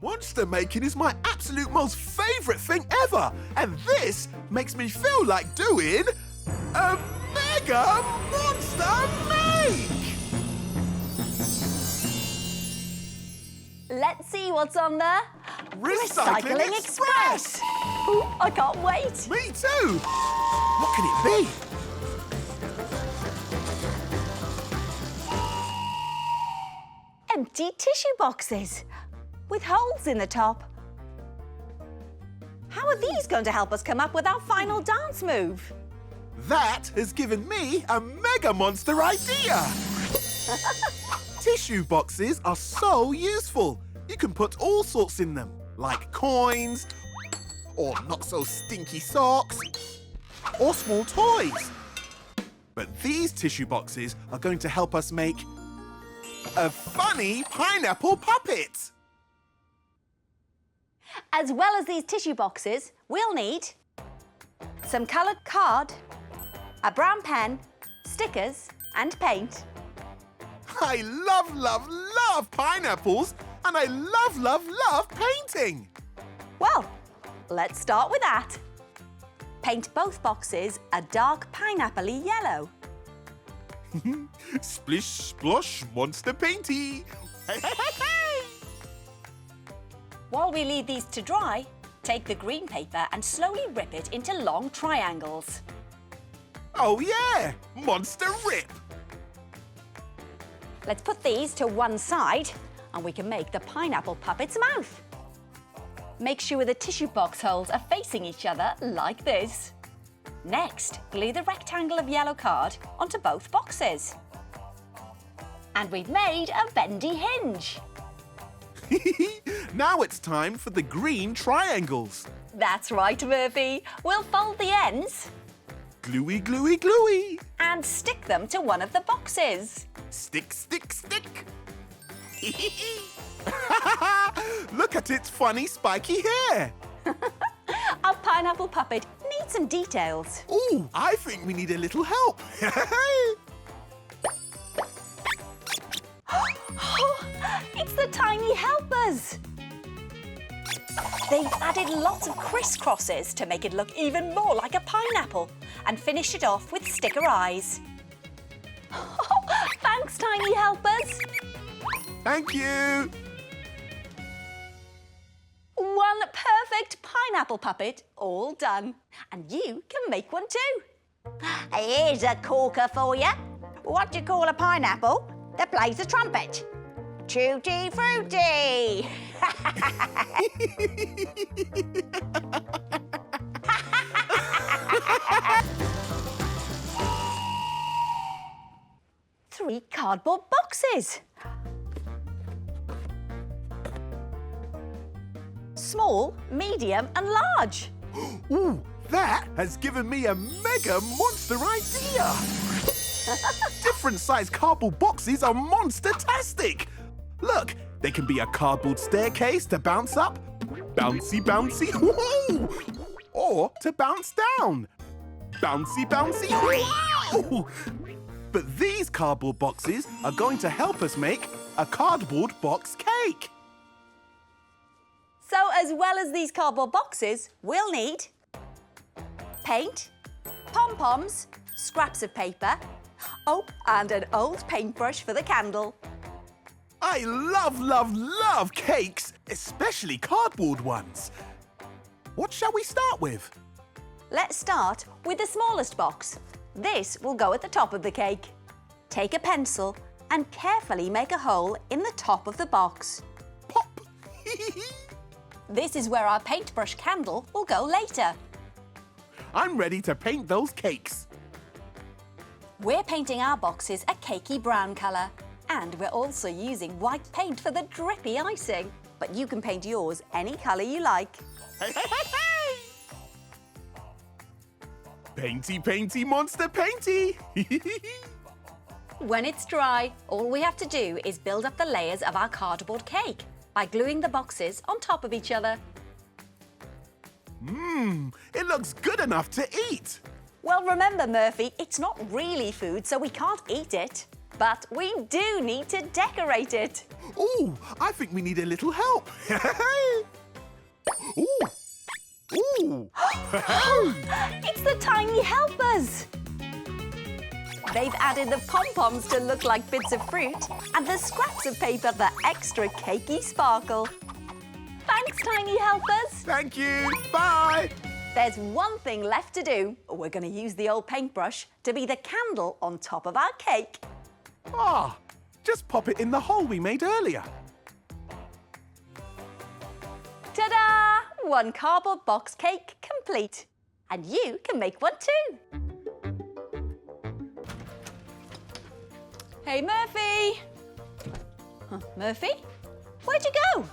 Monster making is my absolute most favourite thing ever, and this makes me feel like doing a Mega Monster Make! Let's see what's on the Recycling Express! Ooh, I can't wait! Me too! What can it be? Empty tissue boxes with holes in the top. How are these going to help us come up with our final dance move? That has given me a Mega Monster idea! Tissue boxes are so useful. You can put all sorts in them, like coins, or not so stinky socks, or small toys. But these tissue boxes are going to help us make a funny pineapple puppet. As well as these tissue boxes, we'll need some coloured card, a brown pen, stickers and paint. I love, love, love pineapples, and I love, love, love painting. Well, let's start with that. Paint both boxes a dark pineapple-y yellow. Splish, splosh, monster painty. Hey, hey, hey, hey. While we leave these to dry, take the green paper and slowly rip it into long triangles. Oh yeah, Monster Rip. Let's put these to one side and we can make the pineapple puppet's mouth. Make sure the tissue box holes are facing each other like this. Next, glue the rectangle of yellow card onto both boxes. And we've made a bendy hinge. Now it's time for the green triangles. That's right, Murphy. We'll fold the ends Gluey, gluey, gluey. and stick them to one of the boxes. Stick, stick, stick. Look at its funny spiky hair. Our pineapple puppet needs some details. Ooh, I think we need a little help. It's the tiny helpers. They've added lots of crisscrosses to make it look even more like a pineapple and finished it off with sticker eyes. Thanks, tiny helpers. Thank you. One perfect pineapple puppet all done. And you can make one too. Here's a corker for you. What do you call a pineapple that plays the trumpet? Tutti frutti! Three cardboard boxes. Small, medium and large. Ooh, that has given me a mega monster idea. Different size cardboard boxes are monster-tastic. Look, they can be a cardboard staircase to bounce up, bouncy, bouncy, whoa! Or to bounce down, bouncy, bouncy, whoa! But these cardboard boxes are going to help us make a cardboard box cake. So as well as these cardboard boxes, we'll need paint, pom-poms, scraps of paper, oh, and an old paintbrush for the candle. I love, love, love cakes, especially cardboard ones. What shall we start with? Let's start with the smallest box. This will go at the top of the cake. Take a pencil and carefully make a hole in the top of the box. Pop! This is where our paintbrush candle will go later. I'm ready to paint those cakes. We're painting our boxes a cakey brown colour. And we're also using white paint for the drippy icing. But you can paint yours any colour you like. Hey, hey, hey, hey! Painty, painty, monster painty! When it's dry, all we have to do is build up the layers of our cardboard cake by gluing the boxes on top of each other. It looks good enough to eat. Well, remember, Murphy, it's not really food, so we can't eat it. But we do need to decorate it. Ooh, I think we need a little help. Ooh. Ooh. It's the tiny helpers. They've added the pom-poms to look like bits of fruit and the scraps of paper for extra cakey sparkle. Thanks, tiny helpers. Thank you. Bye. There's one thing left to do. We're going to use the old paintbrush to be the candle on top of our cake. Ah, just pop it in the hole we made earlier. Ta-da! One cardboard box cake complete. And you can make one too. Hey, Murphy. Murphy? Where'd you go?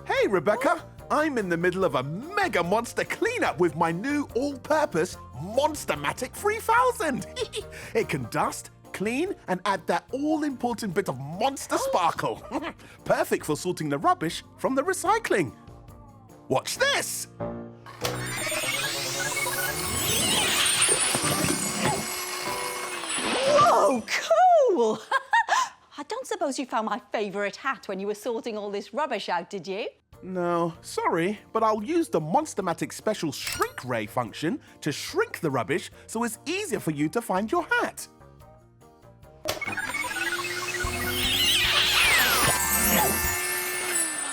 Hey, Rebecca. I'm in the middle of a mega monster cleanup with my new all-purpose Monster-matic 3000. It can dust, clean, and add that all-important bit of monster sparkle. Perfect for sorting the rubbish from the recycling. Watch this. Whoa, cool! I don't suppose you found my favourite hat when you were sorting all this rubbish out, did you? No, sorry, but I'll use the Monster-matic special shrink ray function to shrink the rubbish so it's easier for you to find your hat.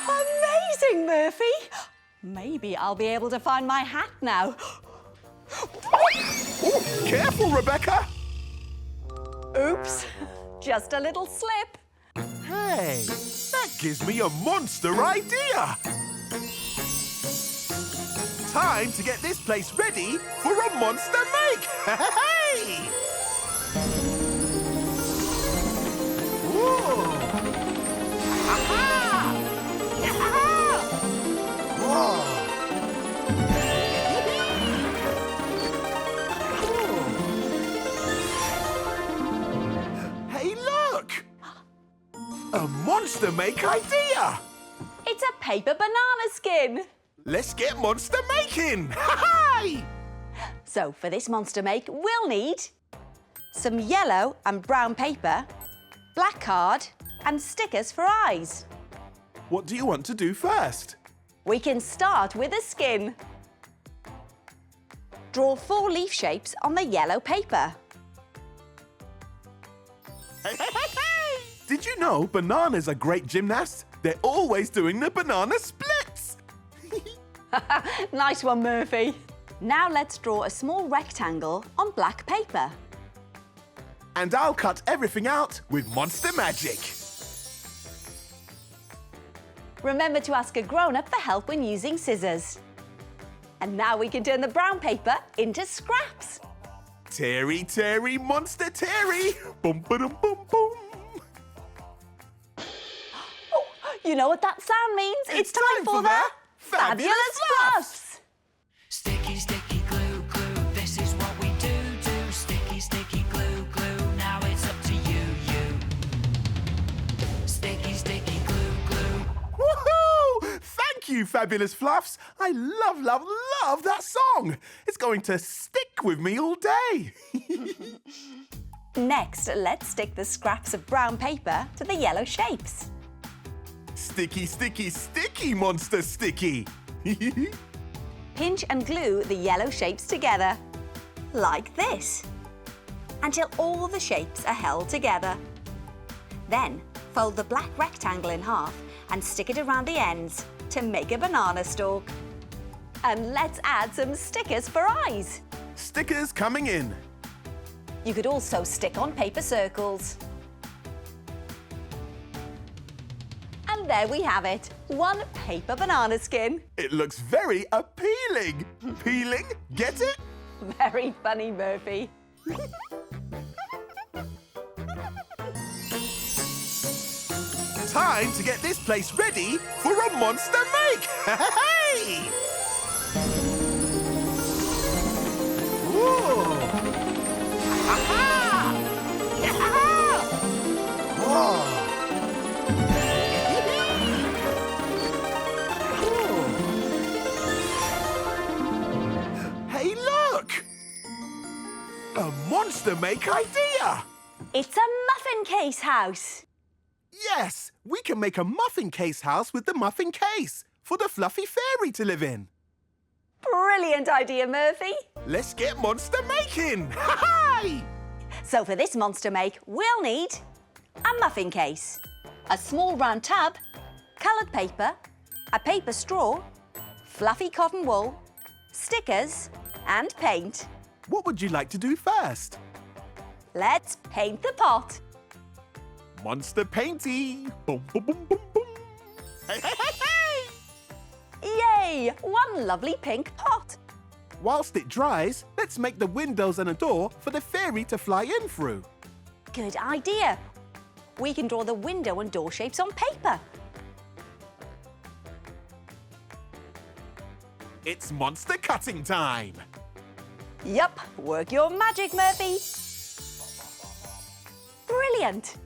Amazing, Murphy! Maybe I'll be able to find my hat now. Ooh, careful, Rebecca! Oops, just a little slip. Hey, that gives me a monster idea! Time to get this place ready for a monster make! Hey! Whoa! Aha! Yaha! Whoa! Hey, look! A monster make idea! It's a paper banana skin. Let's get monster making! Hi! So for this monster make, we'll need some yellow and brown paper, black card, and stickers for eyes. What do you want to do first? We can start with a skin. Draw 4 leaf shapes on the yellow paper. Did you know bananas are great gymnasts? They're always doing the banana splits! Nice one, Murphy. Now let's draw a small rectangle on black paper. And I'll cut everything out with Monster Magic. Remember to ask a grown-up for help when using scissors. And now we can turn the brown paper into scraps. Terry, Terry, Monster Terry! Boom, ba-dum, boom, boom! Oh, you know what that sound means? It's time for the Fabulous Fluffs! Sticky, sticky, glue, glue, this is what we do. Sticky, sticky, glue, glue, now it's up to you. Sticky, sticky, glue, glue. Woohoo! Thank you, Fabulous Fluffs! I love, love, love that song! It's going to stick with me all day! Next, let's stick the scraps of brown paper to the yellow shapes. Sticky, sticky, sticky, Monster Sticky! Pinch and glue the yellow shapes together, like this, until all the shapes are held together. Then, fold the black rectangle in half and stick it around the ends to make a banana stalk. And let's add some stickers for eyes. Stickers coming in. You could also stick on paper circles. And there we have it, one paper banana skin. It looks very appealing. Peeling, get it? Very funny, Murphy. Time to get this place ready for a monster make! Hey! Whoa! Aha! Yeah! Whoa! Hey, look! A monster make idea! It's a muffin case house. Yes, we can make a muffin case house with the muffin case for the fluffy fairy to live in. Brilliant idea, Murphy. Let's get monster making! Hi! So for this monster make, we'll need a muffin case, a small round tub, coloured paper, a paper straw, fluffy cotton wool, stickers and paint. What would you like to do first? Let's paint the pot. Monster painty! Boom, boom, boom, boom, boom! Hey, hey, hey, hey! Yay! One lovely pink pot. Whilst it dries, let's make the windows and a door for the fairy to fly in through. Good idea. We can draw the window and door shapes on paper. It's monster cutting time! Yup, work your magic, Murphy. Brilliant.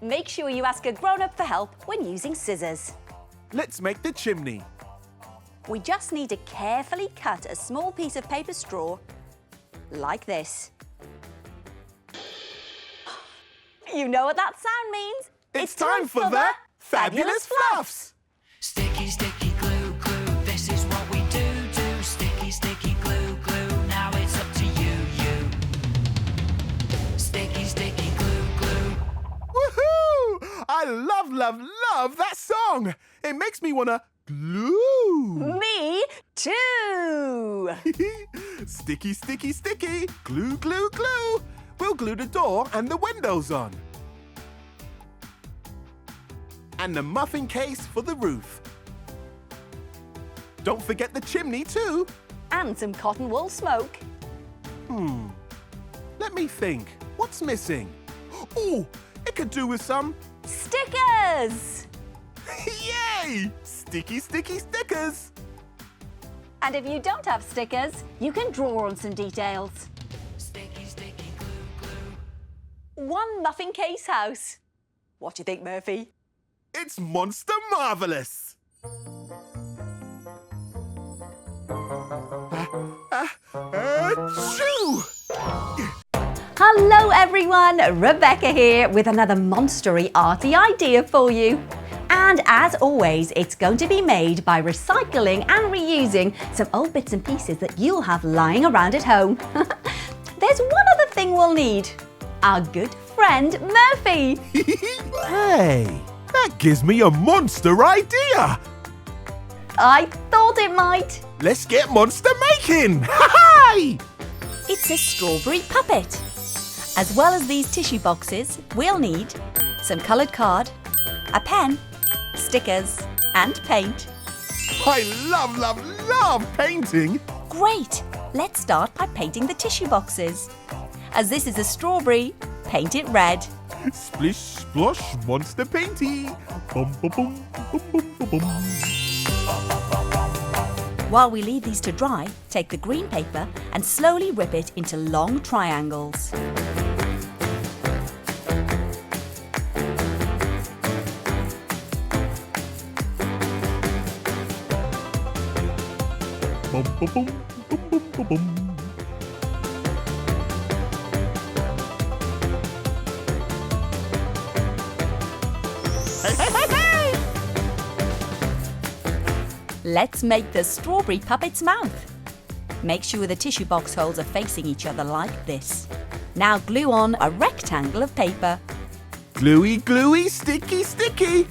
Make sure you ask a grown-up for help when using scissors. Let's make the chimney. We just need to carefully cut a small piece of paper straw, like this. You know what that sound means? It's time for the Fabulous Fluffs! Sticky, sticky, glue, glue, this is what we do, do. Sticky, sticky, glue, glue, now it's up to you, you. Sticky, sticky, glue, glue. Woohoo! I love that song! It makes me wanna glue! Me too! Sticky, sticky, sticky, glue, glue, glue! We'll glue the door and the windows on. And the muffin case for the roof. Don't forget the chimney too. And some cotton wool smoke. Let me think. What's missing? Oh, it could do with some... Stickers! Yay! Sticky, sticky stickers! And if you don't have stickers, you can draw on some details. Sticky, sticky, glue, glue. One muffin case house. What do you think, Murphy? It's Monster Marvelous! Achoo! Hello everyone, Rebecca here with another monstery arty idea for you. And as always, it's going to be made by recycling and reusing some old bits and pieces that you'll have lying around at home. There's one other thing we'll need. Our good friend Murphy. Hey, that gives me a monster idea! I thought it might. Let's get monster making! Hi! It's a strawberry puppet. As well as these tissue boxes, we'll need some coloured card, a pen, stickers and paint. I love painting! Great! Let's start by painting the tissue boxes. As this is a strawberry, paint it red. Splish, splosh, monster painty! Bum, bum, bum, bum, bum, bum, bum. While we leave these to dry, take the green paper and slowly rip it into long triangles. Bum, bum, bum, bum, bum, bum, bum. Hey, hey, hey, hey! Let's make the strawberry puppet's mouth. Make sure the tissue box holes are facing each other like this. Now glue on a rectangle of paper. Gluey, gluey, sticky, sticky!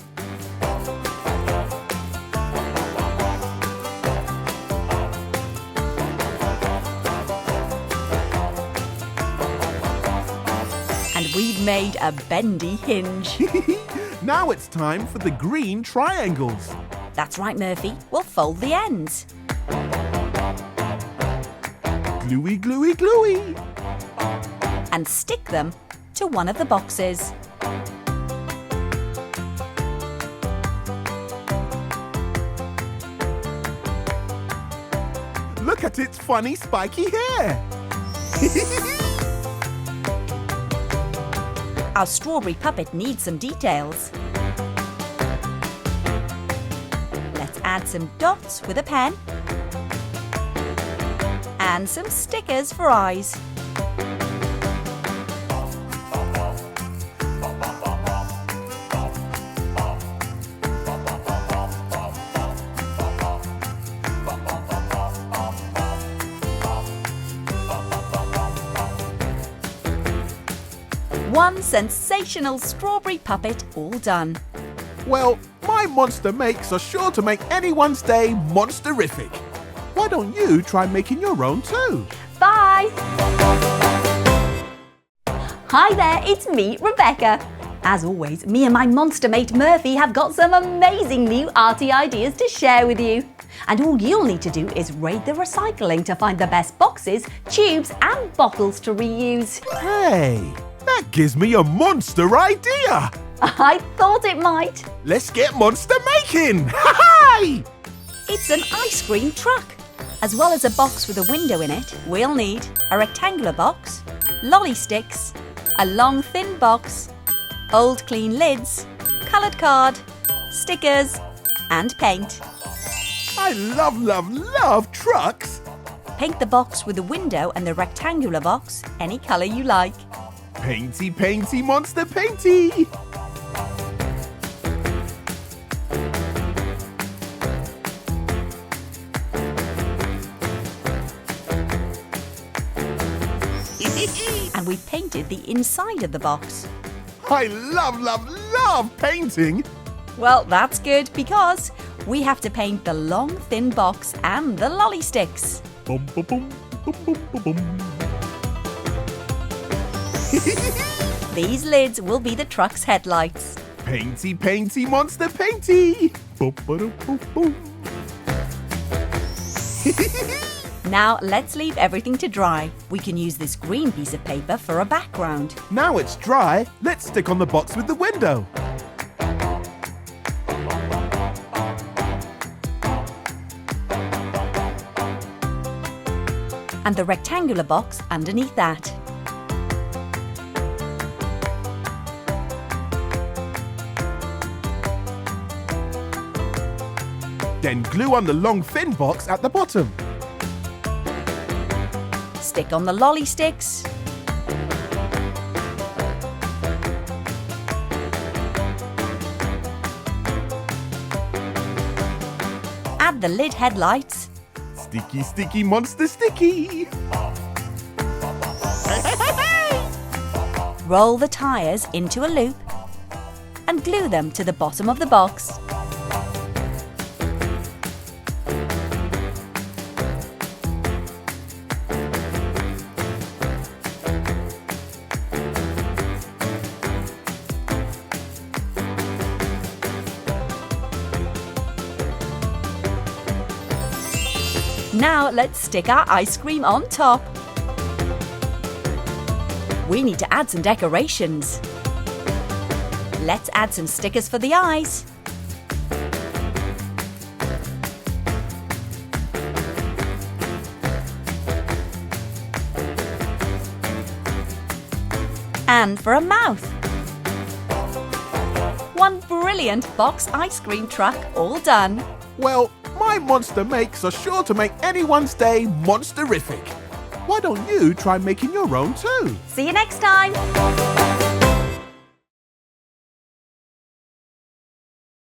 And we've made a bendy hinge. Now it's time for the green triangles. That's right, Murphy. We'll fold the ends. Gluey, gluey, gluey! And stick them to one of the boxes. Look at its funny spiky hair! Our strawberry puppet needs some details. Let's add some dots with a pen. And some stickers for eyes. One sensational strawberry puppet all done. Well, my monster makes are sure to make anyone's day monsterific. Why don't you try making your own too? Bye! Hi there, it's me, Rebecca. As always, me and my monster mate Murphy have got some amazing new arty ideas to share with you. And all you'll need to do is raid the recycling to find the best boxes, tubes and bottles to reuse. Hey, that gives me a monster idea! I thought it might. Let's get monster making! Hi! It's an ice cream truck. As well as a box with a window in it, we'll need a rectangular box, lolly sticks, a long thin box, old clean lids, coloured card, stickers and paint. I love trucks! Paint the box with the window and the rectangular box any colour you like. Painty, painty, monster painty! And we painted the inside of the box. I love painting! Well, that's good because we have to paint the long thin box and the lolly sticks. Bum, bum, bum, bum, bum, bum, bum. These lids will be the truck's headlights. Painty, painty, monster painty! Bum, ba-dum, bum, bum. Now let's leave everything to dry. We can use this green piece of paper for a background. Now it's dry, let's stick on the box with the window. And the rectangular box underneath that. Then glue on the long thin box at the bottom. Stick on the lolly sticks. Add the lid headlights. Sticky, sticky, monster sticky! Roll the tyres into a loop and glue them to the bottom of the box. Now let's stick our ice cream on top. We need to add some decorations. Let's add some stickers for the eyes. And for a mouth. One brilliant box ice cream truck all done. Well, my monster makes are sure to make anyone's day monsterific. Why don't you try making your own too? See you next time.